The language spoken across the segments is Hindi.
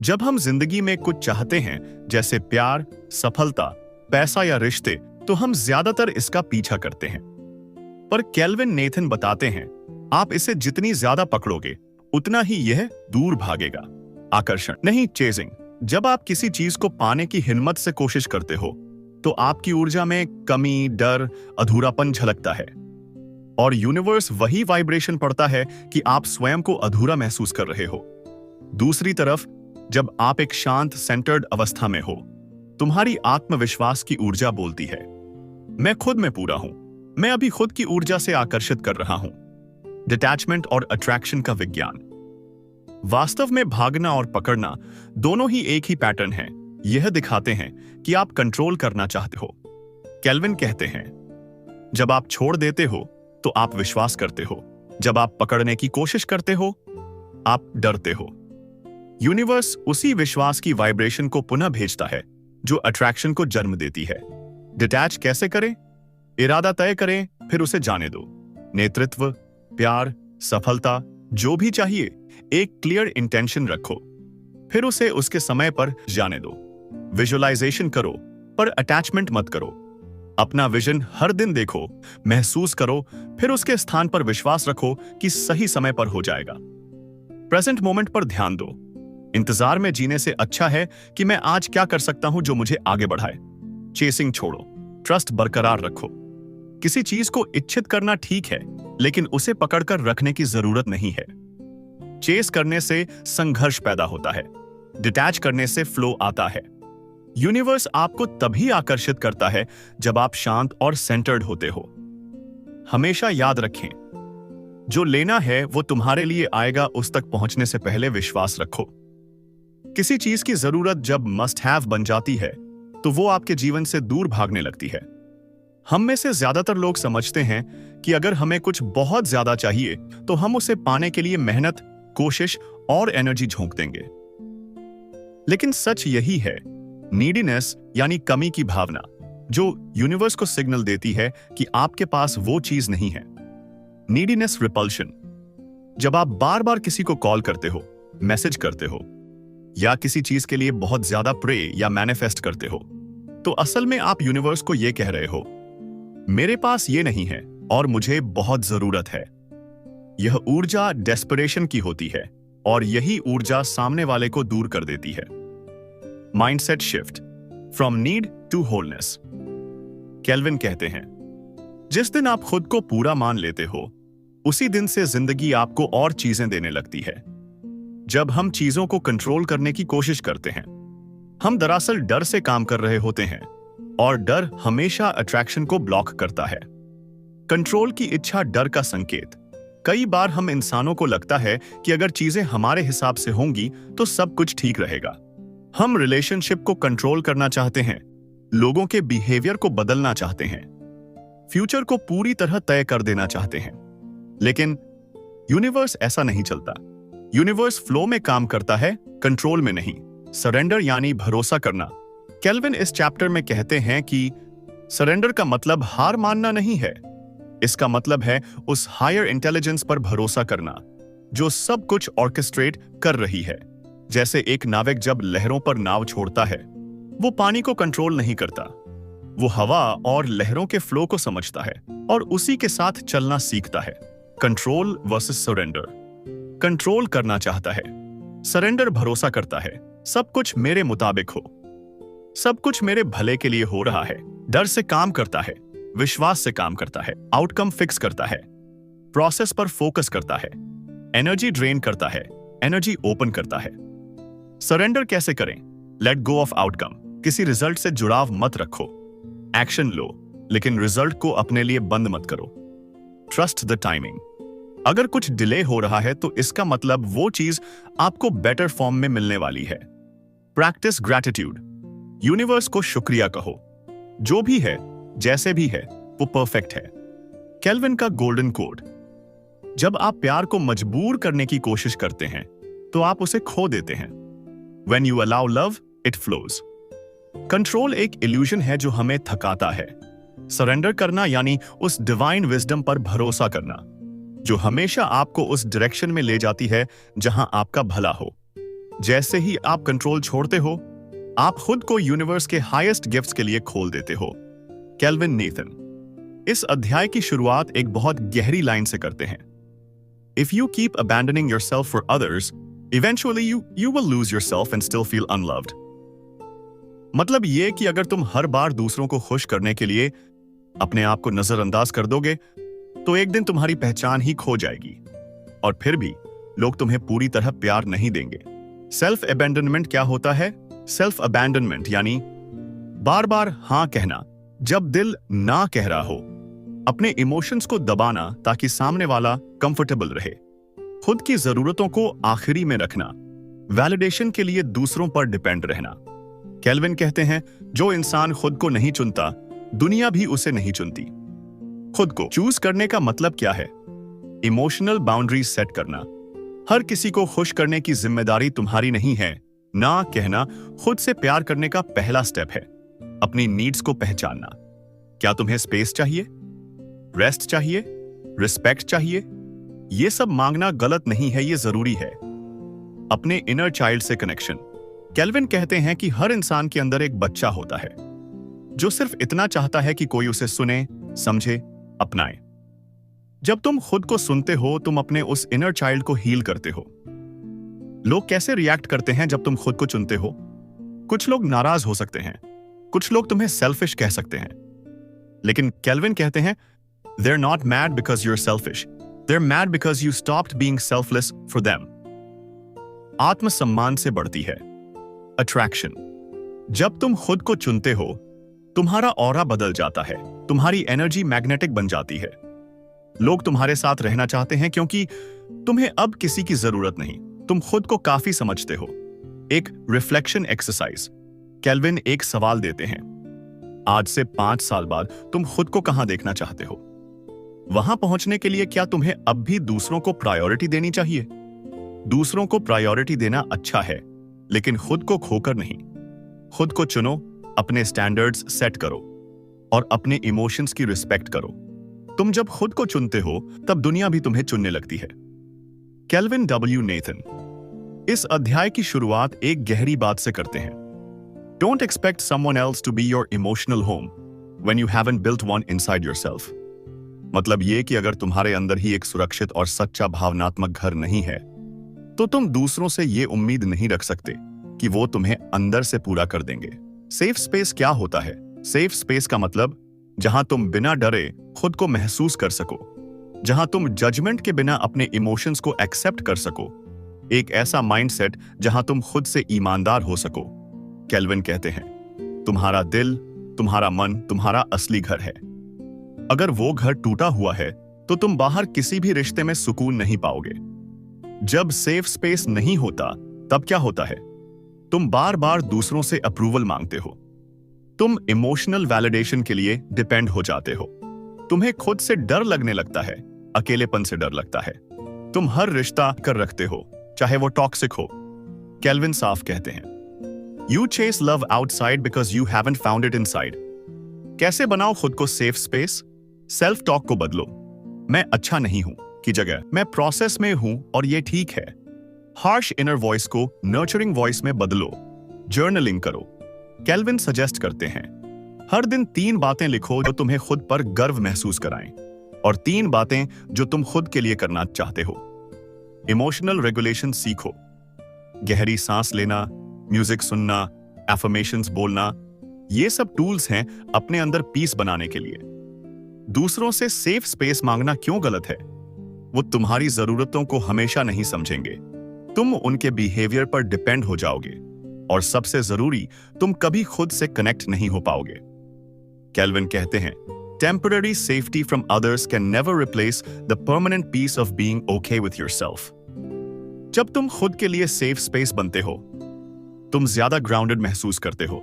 जब हम जिंदगी में कुछ चाहते हैं, जैसे प्यार, सफलता, पैसा या रिश्ते, तो हम ज्यादातर इसका पीछा करते हैं। पर केल्विन नेथन बताते हैं, आप इसे जितनी ज्यादा पकड़ोगे उतना ही यह दूर भागेगा। आकर्षण नहीं, चेजिंग। जब आप किसी चीज को पाने की हिम्मत से कोशिश करते हो तो आपकी ऊर्जा में कमी, डर, अधूरापन झलकता है और यूनिवर्स वही वाइब्रेशन पड़ता है कि आप स्वयं को अधूरा महसूस कर रहे हो। दूसरी तरफ, जब आप एक शांत, सेंटर्ड अवस्था में हो, तुम्हारी आत्मविश्वास की ऊर्जा बोलती है, मैं खुद में पूरा हूं, मैं अभी खुद की ऊर्जा से आकर्षित कर रहा हूं। डिटैचमेंट और अट्रैक्शन का विज्ञान। वास्तव में भागना और पकड़ना दोनों ही एक ही पैटर्न है। यह दिखाते हैं कि आप कंट्रोल करना चाहते हो। केल्विन कहते हैं, जब आप छोड़ देते हो तो आप विश्वास करते हो, जब आप पकड़ने की कोशिश करते हो आप डरते हो। यूनिवर्स उसी विश्वास की वाइब्रेशन को पुनः भेजता है जो अट्रैक्शन को जन्म देती है। डिटैच कैसे करें? इरादा तय करें, फिर उसे जाने दो। नेतृत्व, प्यार, सफलता, जो भी चाहिए, एक क्लियर इंटेंशन रखो, फिर उसे उसके समय पर जाने दो। विजुअलाइजेशन करो, पर अटैचमेंट मत करो। अपना विजन हर दिन देखो, महसूस करो, फिर उसके स्थान पर विश्वास रखो कि सही समय पर हो जाएगा। प्रेजेंट मोमेंट पर ध्यान दो। इंतजार में जीने से अच्छा है कि मैं आज क्या कर सकता हूं जो मुझे आगे बढ़ाए। चेसिंग छोड़ो, ट्रस्ट बरकरार रखो। किसी चीज को इच्छित करना ठीक है, लेकिन उसे पकड़कर रखने की जरूरत नहीं है। चेस करने से संघर्ष पैदा होता है, डिटैच करने से फ्लो आता है। यूनिवर्स आपको तभी आकर्षित करता है जब आप शांत और सेंटर्ड होते हो। हमेशा याद रखें, जो लेना है वो तुम्हारे लिए आएगा। उस तक पहुंचने से पहले विश्वास रखो। किसी चीज की जरूरत जब मस्ट हैव बन जाती है तो वो आपके जीवन से दूर भागने लगती है। हम में से ज्यादातर लोग समझते हैं कि अगर हमें कुछ बहुत ज्यादा चाहिए तो हम उसे पाने के लिए मेहनत, कोशिश और एनर्जी झोंक देंगे। लेकिन सच यही है, नीडीनेस यानी कमी की भावना, जो यूनिवर्स को सिग्नल देती है कि आपके पास वो चीज नहीं है। Neediness repulsion. जब आप बार बार किसी को कॉल करते हो, मैसेज करते हो या किसी चीज के लिए बहुत ज्यादा प्रे या मैनिफेस्ट करते हो, तो असल में आप यूनिवर्स को यह कह रहे हो, मेरे पास ये नहीं है और मुझे बहुत जरूरत है। यह ऊर्जा डेस्परेशन की होती है और यही ऊर्जा सामने वाले को दूर कर देती है। Mindset shift from need to wholeness. Kelvin कहते हैं, जिस दिन आप खुद को पूरा मान लेते हो, उसी दिन से जिंदगी आपको और चीजें देने लगती है। जब हम चीजों को कंट्रोल करने की कोशिश करते हैं, हम दरअसल डर से काम कर रहे होते हैं और डर हमेशा अट्रैक्शन को ब्लॉक करता है। कंट्रोल की इच्छा डर का संकेत। कई बार हम इंसानों को लगता है कि अगर चीजें हमारे हिसाब से होंगी तो सब कुछ ठीक रहेगा। हम रिलेशनशिप को कंट्रोल करना चाहते हैं, लोगों के बिहेवियर को बदलना चाहते हैं, फ्यूचर को पूरी तरह तय कर देना चाहते हैं। लेकिन यूनिवर्स ऐसा नहीं चलता। यूनिवर्स फ्लो में काम करता है, कंट्रोल में नहीं। सरेंडर यानी भरोसा करना। केल्विन इस चैप्टर में कहते हैं कि सरेंडर का मतलब हार मानना नहीं है। इसका मतलब है उस हायर इंटेलिजेंस पर भरोसा करना जो सब कुछ ऑर्केस्ट्रेट कर रही है। जैसे एक नाविक जब लहरों पर नाव छोड़ता है, वो पानी को कंट्रोल नहीं करता, वो हवा और लहरों के फ्लो को समझता है और उसी के साथ चलना सीखता है। Control versus surrender. कंट्रोल करना चाहता है, सरेंडर भरोसा करता है, सब कुछ मेरे मुताबिक हो, सब कुछ मेरे भले के लिए हो रहा है। डर से काम करता है, विश्वास से काम करता है, आउटकम फिक्स करता है, प्रोसेस पर फोकस करता है, एनर्जी ड्रेन करता है, एनर्जी ओपन करता है। सरेंडर कैसे करें? Let go of outcome. किसी रिजल्ट से जुड़ाव मत रखो, एक्शन लो, लेकिन रिजल्ट को अपने लिए बंद मत करो। Trust the timing. अगर कुछ डिले हो रहा है तो इसका मतलब वो चीज आपको बेटर फॉर्म में मिलने वाली है। Practice gratitude. यूनिवर्स को शुक्रिया कहो, जो भी है, जैसे भी है, वो परफेक्ट है। केल्विन का गोल्डन कोड। जब आप प्यार को मजबूर करने की कोशिश करते हैं तो आप उसे खो देते हैं। When you allow love, it flows. Control एक इल्यूजन है जो हमें थकाता है। सरेंडर करना यानी उस डिवाइन विजडम पर भरोसा करना जो हमेशा आपको उस डायरेक्शन में ले जाती है जहां आपका भला हो। जैसे ही आप कंट्रोल छोड़ते हो, आप खुद को यूनिवर्स के हाईएस्ट गिफ्ट्स के लिए खोल देते हो। केल्विन नेथन इस अध्याय की शुरुआत एक बहुत गहरी लाइन से करते हैं। If you keep abandoning yourself for others, eventually you will lose yourself and still feel unloved. मतलब ये कि अगर तुम हर बार दूसरों को खुश करने के लिए अपने आप को नजरअंदाज कर दोगे, तो एक दिन तुम्हारी पहचान ही खो जाएगी और फिर भी लोग तुम्हें पूरी तरह प्यार नहीं देंगे। सेल्फ अबैंडनमेंट क्या होता है? सेल्फ अबैंडनमेंट यानी बार बार हाँ कहना जब दिल ना कह रहा हो, अपने इमोशंस को दबाना ताकि सामने वाला कंफर्टेबल रहे, खुद की जरूरतों को आखिरी में रखना, वैलिडेशन के लिए दूसरों पर डिपेंड रहना। केल्विन कहते हैं, जो इंसान खुद को नहीं चुनता, दुनिया भी उसे नहीं चुनती। खुद को चूज करने का मतलब क्या है? इमोशनल बाउंड्रीज सेट करना। हर किसी को खुश करने की जिम्मेदारी तुम्हारी नहीं है। ना कहना खुद से प्यार करने का पहला स्टेप है। अपनी नीड्स को पहचानना। क्या तुम्हें स्पेस चाहिए, रेस्ट चाहिए, रिस्पेक्ट चाहिए? ये सब मांगना गलत नहीं है, ये जरूरी है। अपने इनर चाइल्ड से कनेक्शन। केल्विन कहते हैं कि हर इंसान के अंदर एक बच्चा होता है जो सिर्फ इतना चाहता है कि कोई उसे सुने, समझे, अपनाए। जब तुम खुद को सुनते हो, तुम अपने उस इनर चाइल्ड को हील करते हो। लोग कैसे रिएक्ट करते हैं जब तुम खुद को चुनते हो? कुछ लोग नाराज हो सकते हैं, कुछ लोग तुम्हें सेल्फिश कह सकते हैं, लेकिन केल्विन कहते हैं, they're not mad because you're selfish. They're mad because you stopped being selfless for them. आत्मसम्मान से बढ़ती है अट्रैक्शन। जब तुम खुद को चुनते हो, तुम्हारा ऑरा बदल जाता है, तुम्हारी एनर्जी मैग्नेटिक बन जाती है। लोग तुम्हारे साथ रहना चाहते हैं क्योंकि तुम्हें अब किसी की जरूरत नहीं, तुम खुद को काफी समझते हो। एक रिफ्लेक्शन एक्सरसाइज। केल्विन एक सवाल देते हैं, आज से 5 साल बाद तुम खुद को कहां देखना चाहते हो? वहां पहुंचने के लिए क्या तुम्हें अब भी दूसरों को प्रायोरिटी देनी चाहिए? दूसरों को प्रायोरिटी देना अच्छा है, लेकिन खुद को खोकर नहीं। खुद को चुनो, अपने स्टैंडर्ड्स सेट करो और अपने इमोशंस की रिस्पेक्ट करो। तुम जब खुद को चुनते हो, तब दुनिया भी तुम्हें चुनने लगती है। केल्विन डब्ल्यू नेथन इस अध्याय की शुरुआत एक गहरी बात से करते हैं। Don't expect someone else to be your emotional home when you haven't built one inside yourself. मतलब ये कि अगर तुम्हारे अंदर ही एक सुरक्षित और सच्चा भावनात्मक घर नहीं है, तो तुम दूसरों से ये उम्मीद नहीं रख सकते कि वो तुम्हें अंदर से पूरा कर देंगे। सेफ स्पेस क्या होता है? सेफ स्पेस का मतलब जहां तुम बिना डरे खुद को महसूस कर सको, जहां तुम जजमेंट के बिना अपने इमोशंस को एक्सेप्ट कर सको, एक ऐसा माइंडसेट जहां तुम खुद से ईमानदार हो सको। केल्विन कहते हैं, तुम्हारा दिल, तुम्हारा मन तुम्हारा असली घर है। अगर वो घर टूटा हुआ है, तो तुम बाहर किसी भी रिश्ते में सुकून नहीं पाओगे। जब सेफ स्पेस नहीं होता, तब क्या होता है? तुम बार बार दूसरों से अप्रूवल मांगते हो। तुम इमोशनल वैलिडेशन के लिए डिपेंड हो जाते हो। तुम्हें खुद से डर लगने लगता है, अकेलेपन से डर लगता है। तुम हर रिश्ता कर रखते हो, चाहे वो टॉक्सिक हो। केल्विन साफ कहते हैं, You chase love outside because you haven't found it inside. कैसे बनाओ खुद को सेफ स्पेस? सेल्फ टॉक को बदलो। मैं अच्छा नहीं हूं की जगह मैं प्रोसेस में हूं और ये ठीक है। हार्श इनर वॉइस को नर्चरिंग वॉइस में बदलो। जर्नलिंग करो। केल्विन सजेस्ट करते हैं, हर दिन 3 बातें लिखो जो तुम्हें खुद पर गर्व महसूस कराएं और 3 बातें जो तुम खुद के लिए करना चाहते हो। इमोशनल रेगुलेशन सीखो। गहरी सांस लेना, म्यूजिक सुनना, एफर्मेशंस बोलना, ये सब टूल्स हैं अपने अंदर पीस बनाने के लिए। दूसरों से सेफ स्पेस मांगना क्यों गलत है? वो तुम्हारी जरूरतों को हमेशा नहीं समझेंगे। तुम उनके बिहेवियर पर डिपेंड हो जाओगे और सबसे जरूरी, तुम कभी खुद से कनेक्ट नहीं हो पाओगे। केल्विन कहते हैं, temporary safety from others can never replace the permanent peace of being okay with yourself. जब तुम खुद के लिए सेफ स्पेस बनते हो, तुम ज्यादा ग्राउंडेड महसूस करते हो।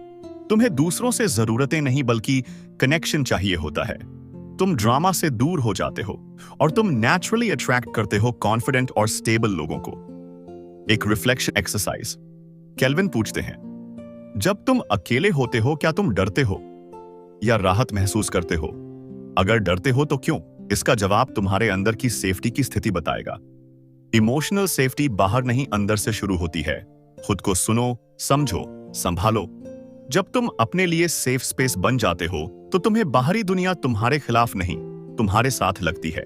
तुम्हें दूसरों से जरूरतें नहीं बल्कि कनेक्शन चाहिए होता है। तुम ड्रामा से दूर हो जाते हो और तुम नेचुरली अट्रैक्ट करते हो कॉन्फिडेंट और स्टेबल लोगों को। एक रिफ्लेक्शन एक्सरसाइज। केल्विन पूछते हैं, जब तुम अकेले होते हो, क्या तुम डरते हो या राहत महसूस करते हो? अगर डरते हो तो क्यों? इसका जवाब तुम्हारे अंदर की सेफ्टी की स्थिति बताएगा। इमोशनल सेफ्टी बाहर नहीं, अंदर से शुरू होती है। खुद को सुनो, समझो, संभालो। जब तुम अपने लिए सेफ स्पेस बन जाते हो तो तुम्हें बाहरी दुनिया तुम्हारे खिलाफ नहीं, तुम्हारे साथ लगती है।